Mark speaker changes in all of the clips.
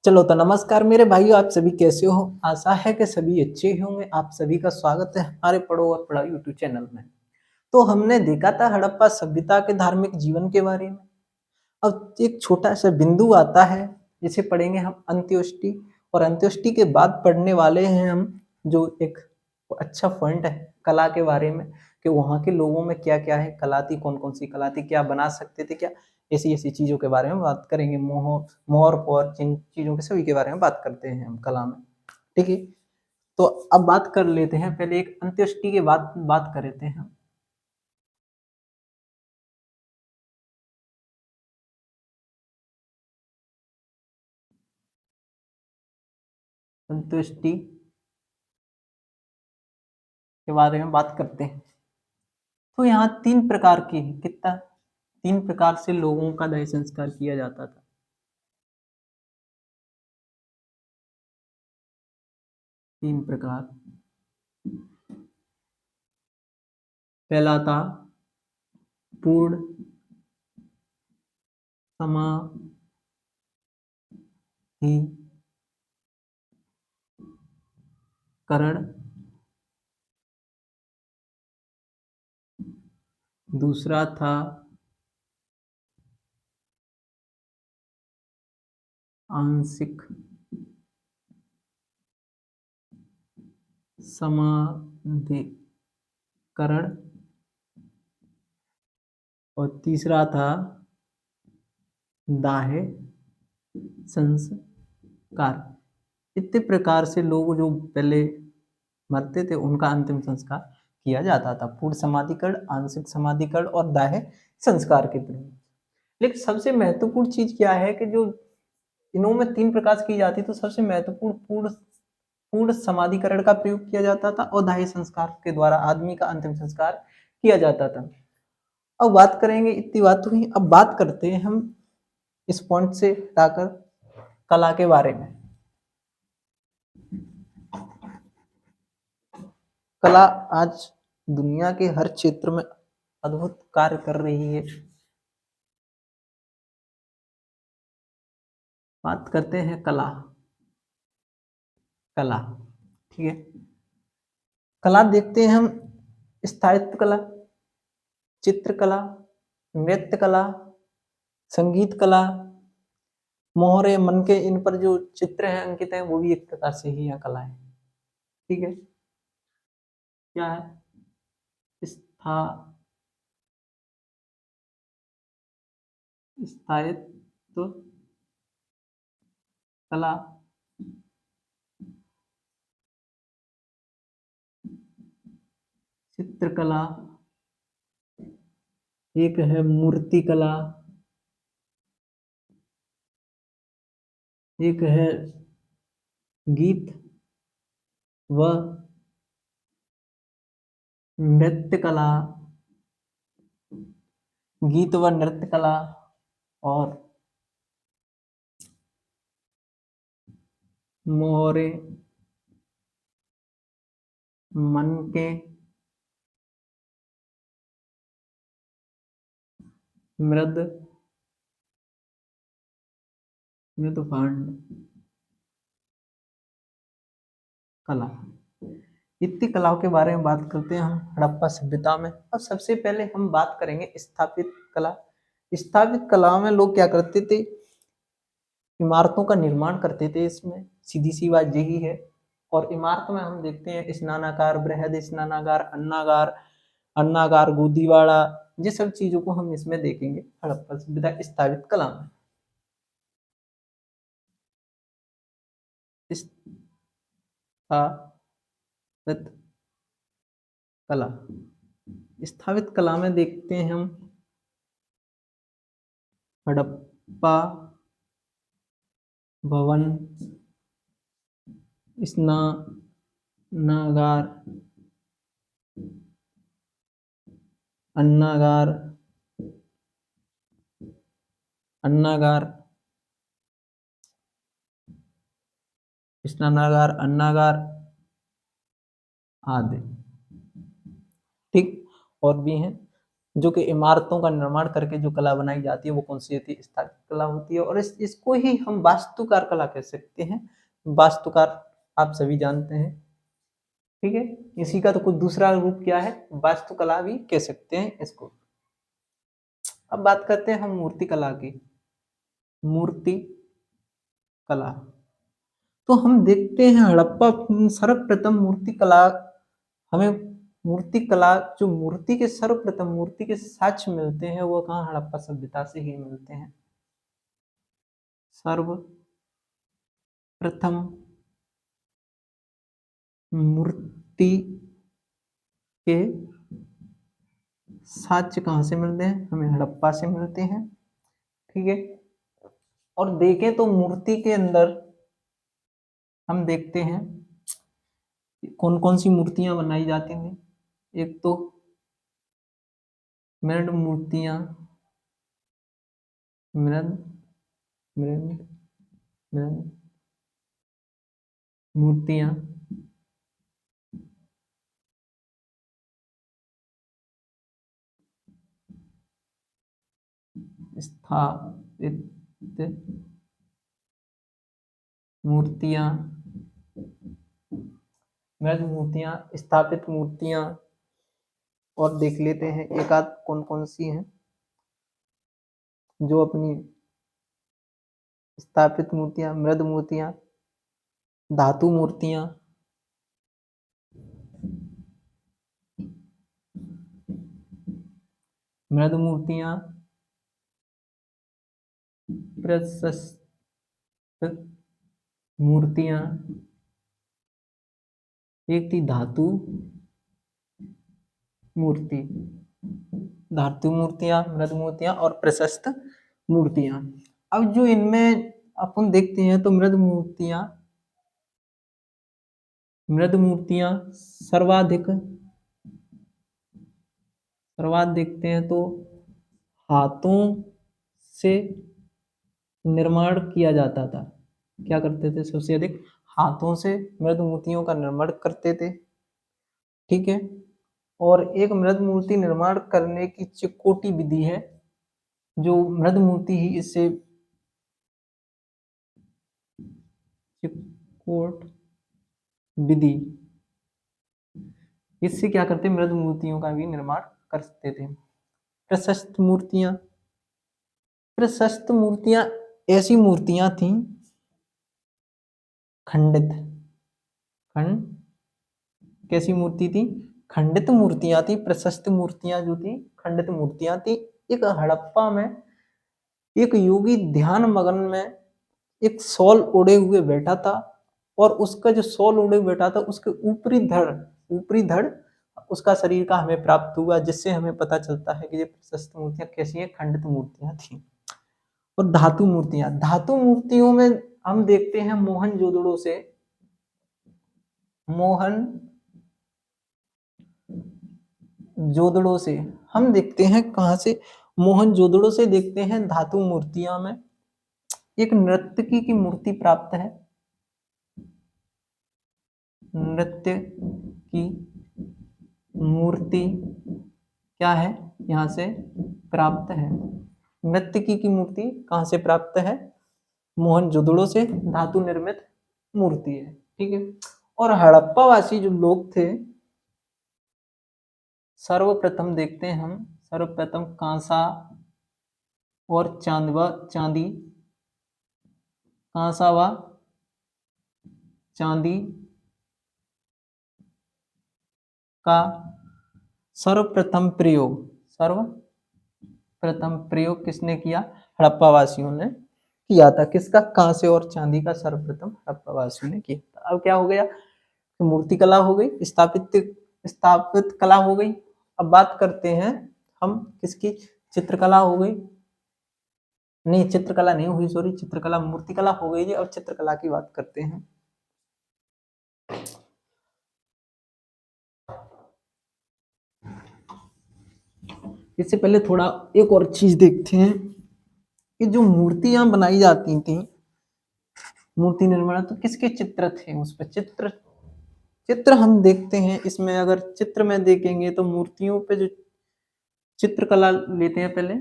Speaker 1: चलो तो नमस्कार मेरे भाइयों, आप सभी कैसे हो? आशा है कि सभी अच्छे ही होंगे। आप सभी का स्वागत है हमारे पढ़ो और पढ़ाओ यूट्यूब चैनल में। तो हमने देखा था हड़प्पा सभ्यता के धार्मिक जीवन के बारे में। अब एक छोटा सा बिंदु आता है, जिसे पढ़ेंगे हम अंत्योष्टि। और अंत्योष्टि के बाद पढ़ने वाले हैं हम जो एक अच्छा पॉइंट है कला के बारे में, कि वहाँ के लोगों में क्या क्या है, कला थी, कौन कौन सी कला थी, क्या बना सकते थे, क्या ऐसी ऐसी चीजों के बारे में बात करेंगे। मोहर और जिन चीजों के सभी के बारे में बात करते हैं हम कला में। ठीक है, तो अब बात कर लेते हैं, पहले एक अंत्येष्टि के बाद बात कर लेते हैं हम। अंत्येष्टि के बारे में बात करते हैं। तो यहाँ तीन प्रकार की है, कितना, तीन प्रकार से लोगों का दाह संस्कार किया जाता था। तीन प्रकार। पहला था पूर्ण समाधिकरण, दूसरा था आंशिक समाधिकरण, और तीसरा था दाह संस्कार। इतने प्रकार से लोग जो पहले मरते थे उनका अंतिम संस्कार किया जाता था, पूर्ण समाधिकरण, आंशिक समाधिकरण और दाह संस्कार के द्वारा। लेकिन सबसे महत्वपूर्ण चीज क्या है कि जो इनमें तीन प्रकार से की जाती, तो सबसे महत्वपूर्ण पूर्ण पूर्ण समाधिकरण का प्रयोग किया जाता था और दाह संस्कार के द्वारा आदमी का अंतिम संस्कार किया जाता था। अब बात करेंगे, इतनी बात हुई, अब बात करते हैं हम इस पॉइंट से हटाकर कला के बारे में। कला आज दुनिया के हर क्षेत्र में अद्भुत कार्य कर रही है। बात करते हैं कला। कला, ठीक है, कला देखते हैं हम, स्थायित्व कला, चित्रकला, नृत्य कला, संगीत कला, मोहरे मन के इन पर जो चित्र हैं अंकित हैं, वो भी एक प्रकार से ही यहाँ कला है। ठीक है, क्या है स्था स्थायित्व कला, चित्रकला, एक है मूर्ति कला, एक है गीत व नृत्य कला, गीत व नृत्य कला, और मोहरे मन के मृद मृदभांड कला। इतनी कलाओं के बारे में बात करते हैं हम हड़प्पा सभ्यता में। अब सबसे पहले हम बात करेंगे स्थापित कला। स्थापित कला में लोग क्या करते थे, इमारतों का निर्माण करते थे। इसमें सीधी सी बात यही है। और इमारत में हम देखते हैं स्नानागार, बृहद स्नानागार, अन्नागार, अन्नागार, गोदीवाड़ा, ये सब चीजों को हम इसमें देखेंगे हड़प्पा सभ्यता स्थापित कला में। स्थापित कला, स्थापित कला में देखते हैं हम हड़प्पा भवन, स्नानागार, अन्नागार, अन्नागार, स्नानागार, अन्नागार आदि। ठीक, और भी हैं जो कि इमारतों का निर्माण करके जो कला बनाई जाती है वो कौन सी होती है? स्थापत्य कला होती है। और इसको ही हम वास्तुकार कला कह सकते हैं। वास्तुकार आप सभी जानते हैं, ठीक है। इसी का तो कुछ दूसरा रूप क्या है? वास्तुकला भी कह सकते हैं इसको। अब बात करते हैं हम मूर्ति कला की। मूर्ति कला तो हम देखते हैं हड़प्पा सर्वप्रथम मूर्ति कला, हमें मूर्ति कला जो मूर्ति के सर्वप्रथम मूर्ति के साक्ष्य मिलते हैं वो कहाँ? हड़प्पा सभ्यता से ही मिलते हैं। सर्वप्रथम मूर्ति के साक्ष्य कहाँ से मिलते हैं? हमें हड़प्पा से मिलते हैं, ठीक है। और देखें तो मूर्ति के अंदर हम देखते हैं कौन कौन सी मूर्तियां बनाई जाती थी। एक तो मृद मूर्तियां, मृद मृद मृद मूर्तियां, स्थापित मूर्तियां, मृद मूर्तियां, स्थापित मूर्तियां। और देख लेते हैं एक आध कौन कौन सी हैं जो अपनी स्थापित मूर्तियां, मृद मूर्तियां, धातु मूर्तियां, मृद मूर्तियां, प्रशस्त मूर्तियां, एक थी धातु मूर्ति, धातु मूर्तियां, मृद मूर्तियां और प्रशस्त मूर्तियां। अब जो इनमें अपन देखते हैं तो मृद मूर्तियां सर्वाधिक देखते हैं तो हाथों से निर्माण किया जाता था। क्या करते थे? सबसे अधिक हाथों से मृद मूर्तियों का निर्माण करते थे, ठीक है। और एक मृद मूर्ति निर्माण करने की चिकोटी विधि है, जो मृद मूर्ति ही इससे चिकोट विधि, इससे क्या करते? मृद मूर्तियों का भी निर्माण करते थे। प्रशस्त मूर्तियां, प्रशस्त मूर्तियां ऐसी मूर्तियां थी खंडित, खंड कैसी मूर्ति थी? खंडित मूर्तियां थी। प्रशस्त मूर्तियां जो थी खंडित मूर्तियां थी। एक हड़प्पा में एक योगी ध्यान मगन में एक शॉल ओढ़े हुए बैठा था, और उसका जो शॉल ओढ़े बैठा था उसके ऊपरी धड़ उसका शरीर का हमें प्राप्त हुआ, जिससे हमें पता चलता है कि ये प्रशस्त मूर्तियां कैसी है? खंडित मूर्तियां थी। और धातु मूर्तियां, धातु मूर्तियों में हम देखते हैं मोहनजोदड़ो से हम देखते हैं, कहां से? मोहनजोदड़ो से देखते हैं धातु मूर्तियां में एक नर्तकी की मूर्ति प्राप्त है। नृत्य की मूर्ति क्या है? यहाँ से प्राप्त है। नर्तकी की मूर्ति कहाँ से प्राप्त है? मोहनजोदड़ो से धातु निर्मित मूर्ति है, ठीक है। और हड़प्पा वासी जो लोग थे, सर्वप्रथम देखते हैं हम, सर्वप्रथम कांसा और चांदी, कांसा व चांदी का सर्वप्रथम प्रयोग किसने किया? हड़प्पा वासियों ने किया था। किसका? कांसे और चांदी का सर्वप्रथम हड़प्पा वासियों ने किया था। अब क्या हो गया? तो मूर्ति कला हो गई, स्थापित कला हो गई। अब बात करते हैं हम किसकी? चित्रकला हो गई, नहीं चित्रकला नहीं हुई, सॉरी, चित्रकला, मूर्तिकला हो गई जी। अब चित्रकला की बात करते हैं। इससे पहले थोड़ा एक और चीज देखते हैं कि जो मूर्तियां बनाई जाती थी, मूर्ति निर्माण, तो किसके चित्र थे उस पर? चित्र हम देखते हैं इसमें, अगर चित्र में देखेंगे तो मूर्तियों पे जो चित्रकला लेते हैं पहले।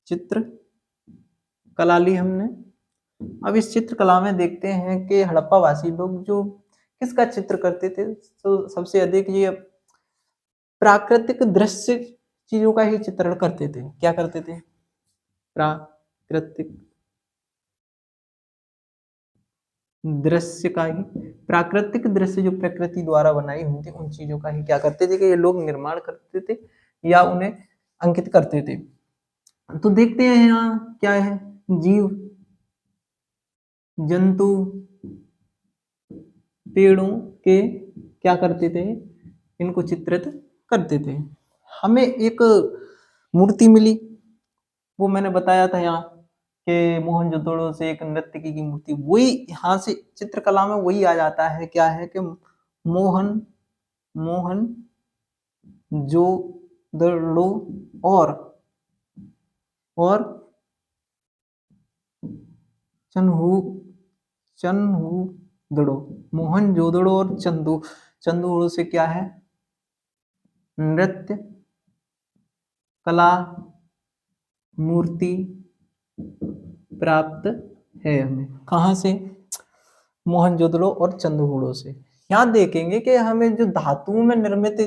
Speaker 1: चित्र कला ली हमने। अब इस चित्रकला में देखते हैं कि हड़प्पा वासी लोग जो किसका चित्र करते थे, तो सबसे अधिक ये प्राकृतिक दृश्य चीजों का ही चित्रण करते थे। क्या करते थे? प्राकृतिक दृश्य का ही, प्राकृतिक दृश्य जो प्रकृति द्वारा बनाई हुई थी उन चीजों का ही क्या करते थे कि ये लोग निर्माण करते थे या उन्हें अंकित करते थे। तो देखते हैं यहाँ क्या है, जीव जंतु पेड़ों के क्या करते थे, इनको चित्रित करते थे। हमें एक मूर्ति मिली, वो मैंने बताया था यहाँ कि मोहनजोदड़ो से एक नर्तकी की मूर्ति, वही यहाँ से चित्रकला में वही आ जाता है। क्या है कि मोहन मोहन जोदड़ो और चन्हुदड़ो, मोहनजोदड़ो और चंदूड़ो से क्या है, नृत्य कला मूर्ति प्राप्त है हमें। कहाँ से? मोहनजोदड़ो और चंदूड़ो से। यहाँ देखेंगे कि हमें जो धातुओं में निर्मित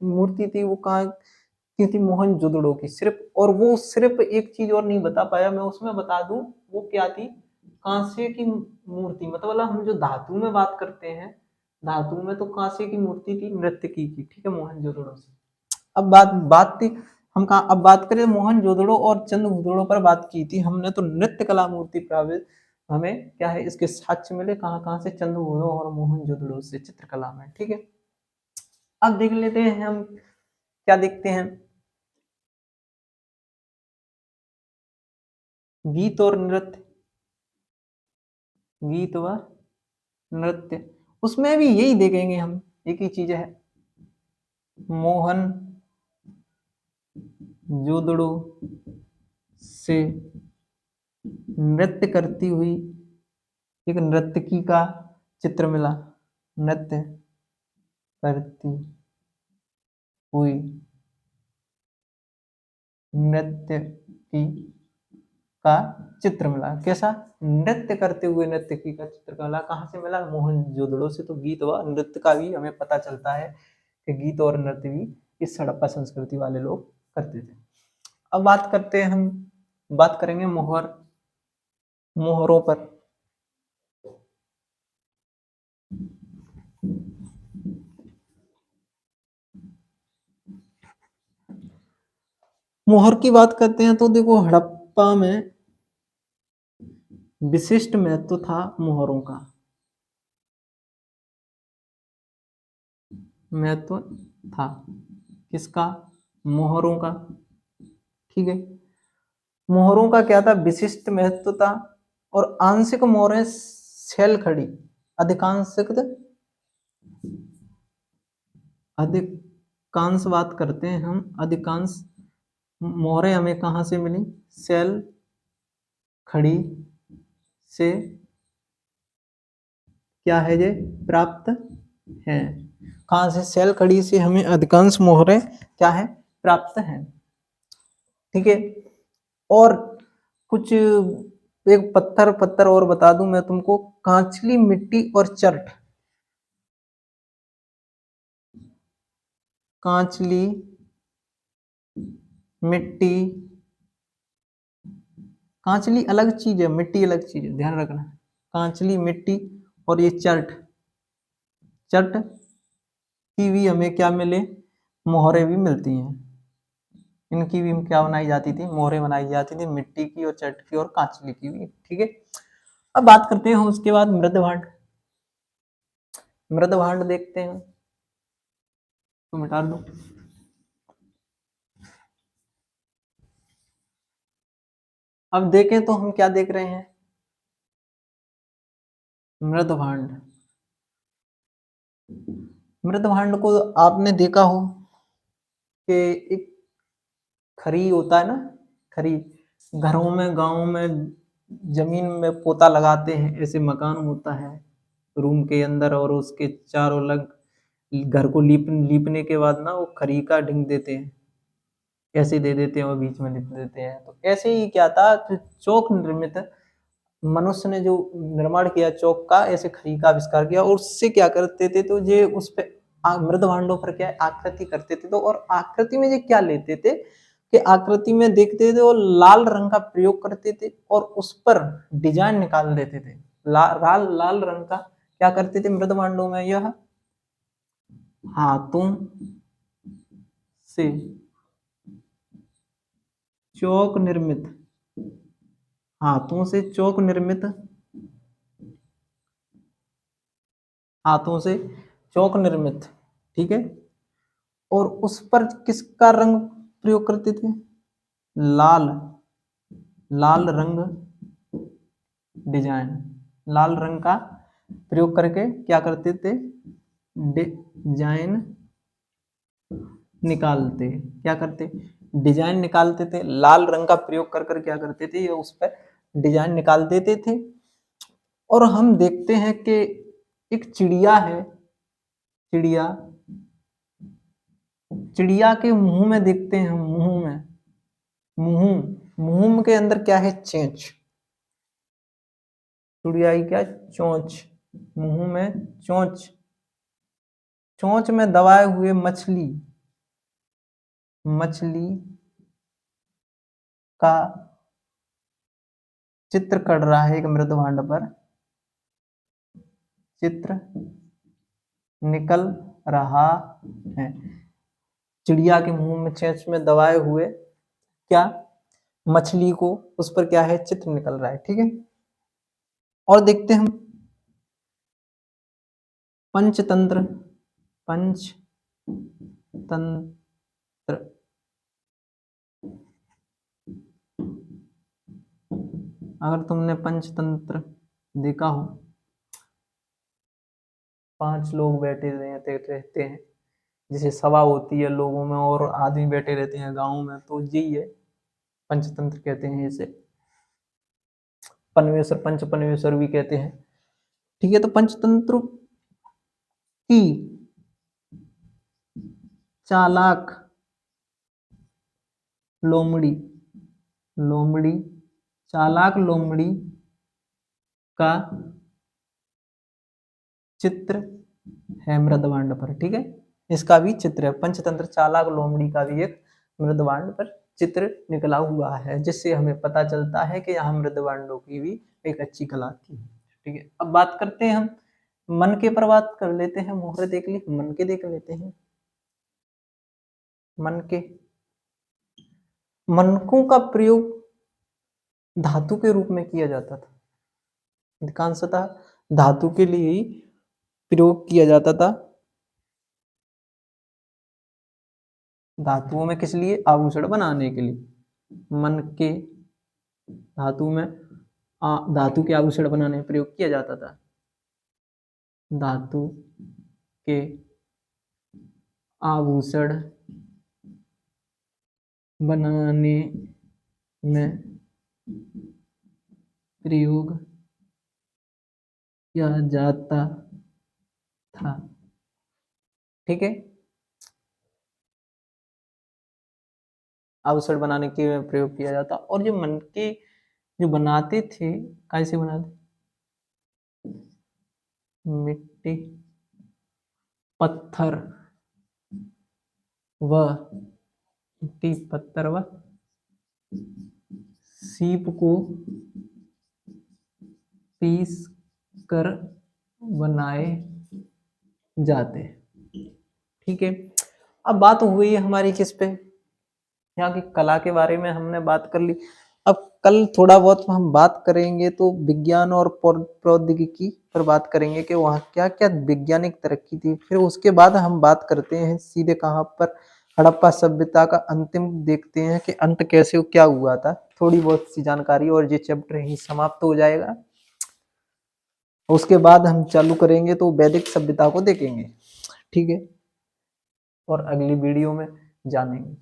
Speaker 1: मूर्ति थी वो कहाँ की थी? मोहनजोदड़ो की सिर्फ। और वो सिर्फ एक चीज और नहीं बता पाया मैं, उसमें बता दूं वो क्या थी, कांसे की मूर्ति। मतलब हम जो धातु में बात करते हैं, धातु में तो कांसे की मूर्ति थी, नर्तकी की, ठीक है, मोहनजोदड़ो से। अब बात थी हम कहा, अब बात करें मोहनजोदड़ो और चंद्रभूदड़ो पर बात की थी हमने, तो नृत्य कला मूर्ति प्राप्त हमें क्या है, इसके साक्ष्य मिले कहाँ कहाँ से? चंद्रभूदड़ो और मोहनजोदड़ो से चित्रकला में, ठीक है। अब देख लेते हैं हम क्या देखते हैं, गीत और नृत्य, गीत व नृत्य, उसमें भी यही देखेंगे हम, एक ही चीज है, मोहन जोदड़ो से नृत्य करती हुई एक नर्तकी का चित्र मिला, नृत्य करती हुई नर्तकी का चित्र मिला। कैसा? नृत्य करते हुए नर्तकी का चित्र मिला। कहाँ से मिला? मोहनजोदड़ो से। तो गीत व नृत्य का भी हमें पता चलता है कि गीत और नृत्य भी इस हड़प्पा संस्कृति वाले लोग करते थे। अब बात करते हैं, हम बात करेंगे मोहरों पर। मोहर की बात करते हैं तो देखो, हड़प्पा में विशिष्ट महत्व था मोहरों का, महत्व था किसका? मोहरों का, ठीक है। मोहरों का क्या था? विशिष्ट महत्व था। और आंशिक मोहरें शैल खड़ी, अधिकांशिक अधिकांश बात करते हैं हम, अधिकांश मोहरें हमें कहाँ से मिली? शैल खड़ी से क्या है ये? प्राप्त है। कहाँ से? शैल खड़ी से हमें अधिकांश मोहरें क्या है? प्राप्त हैं, ठीक है। और कुछ एक पत्थर और बता दूं मैं तुमको, कांचली मिट्टी और चर्ट, कांचली मिट्टी, कांचली अलग चीज है, मिट्टी अलग चीज है, ध्यान रखना। कांचली मिट्टी और ये चर्ट, चर्ट की भी हमें क्या मिले? मोहरें भी मिलती हैं। इनकी भी क्या बनाई जाती थी? मोहरें बनाई जाती थी, मिट्टी की और चर्ट की और कांचली की भी, ठीक है। अब बात करते हैं उसके बाद मृदभांड। मृदभांड देखते हैं, तो मिटा दो। अब देखें तो हम क्या देख रहे हैं? मृदभांड। मृदभांड को आपने देखा हो कि एक खरी होता है ना, खरी, घरों में गांव में जमीन में पोता लगाते हैं, ऐसे मकान होता है रूम के अंदर, और उसके चारों लग घर को लीपने के बाद ना वो खरी का ढिंग देते हैं, ऐसे दे देते हैं और बीच में लिख देते हैं। तो ऐसे ही क्या था कि चौक निर्मित, मनुष्य ने जो निर्माण किया चौक का, ऐसे खड़ी का आविष्कार किया और उससे क्या करते थे, तो ये उस पे मृद भांडों पर क्या है, आकृति करते थे। तो और आकृति में ये क्या लेते थे कि आकृति में देखते थे और लाल रंग का प्रयोग करते थे और उस पर डिजाइन निकाल देते थे। लाल लाल रंग का क्या करते थे मृद भांडों में, यह हाथों से चौक निर्मित, हाथों से चौक निर्मित, हाथों से चौक निर्मित, ठीक है। और उस पर किसका रंग प्रयोग करते थे, लाल, लाल रंग डिजाइन, लाल रंग का प्रयोग करके क्या करते थे, डिजाइन निकालते, क्या करते, डिजाइन निकालते थे। लाल रंग का प्रयोग कर कर क्या करते थे, ये उस पर डिजाइन निकाल देते थे। और हम देखते हैं कि एक चिड़िया है, चिड़िया, चिड़िया के मुंह में देखते हैं हम, मुंह में, मुंह के अंदर क्या है, चोंच, चिड़िया की क्या, चोंच, मुंह में चोंच, चोंच में दबाए हुए मछली, मछली का चित्र कर रहा है एक मृद भांड पर, चित्र निकल रहा है। चिड़िया के मुंह में चोंच में दबाए हुए क्या, मछली को, उस पर क्या है, चित्र निकल रहा है, ठीक है। और देखते हैं हम पंचतंत्र, पंचतंत्र, अगर तुमने पंचतंत्र देखा हो, 5 लोग बैठे रहते हैं, जैसे सभा होती है लोगों में और आदमी बैठे रहते हैं गाँव में, तो यही है, पंचतंत्र कहते हैं इसे। पनवेश्वर, पंच पनवेश्वर भी कहते हैं, ठीक है। तो पंचतंत्र की चालाक लोमड़ी, लोमड़ी, चालाक लोमड़ी का चित्र है मृदभांड पर, ठीक है। इसका भी चित्र है, पंचतंत्र चालाक लोमड़ी का भी एक मृदभांड पर चित्र निकला हुआ है, जिससे हमें पता चलता है कि यहाँ मृदभांडों की भी एक अच्छी कला थी, ठीक है। अब बात करते हैं हम मन के पर, बात कर लेते हैं, मोहरे देख ली, मन के देख लेते हैं। मन के, मनकों का प्रयोग धातु के रूप में किया जाता था, अधिकांशतः धातु के लिए ही प्रयोग किया जाता था। धातुओं में किस लिए, आभूषण बनाने के लिए मन के, धातु में धातु के आभूषण बनाने में प्रयोग किया जाता था, धातु के आभूषण बनाने में प्रयोग किया जाता था, ठीक है। आभूषण बनाने के में प्रयोग किया जाता, और जो मन के जो बनाते थे, कैसे बनाते, मिट्टी, पत्थर व मिट्टी, पत्थर व सीप को पीस कर बनाए जाते, ठीक है। अब बात हुई है हमारी किस पे, यहाँ की कला के बारे में हमने बात कर ली। अब कल थोड़ा बहुत हम बात करेंगे तो विज्ञान और प्रौद्योगिकी पर बात करेंगे कि वहाँ क्या क्या वैज्ञानिक तरक्की थी। फिर उसके बाद हम बात करते हैं सीधे कहाँ पर, हड़प्पा सभ्यता का अंतिम देखते हैं कि अंत कैसे क्या हुआ था। थोड़ी बहुत सी जानकारी और ये चैप्टर ही समाप्त हो जाएगा। उसके बाद हम चालू करेंगे तो वैदिक सभ्यता को देखेंगे, ठीक है, और अगली वीडियो में जानेंगे।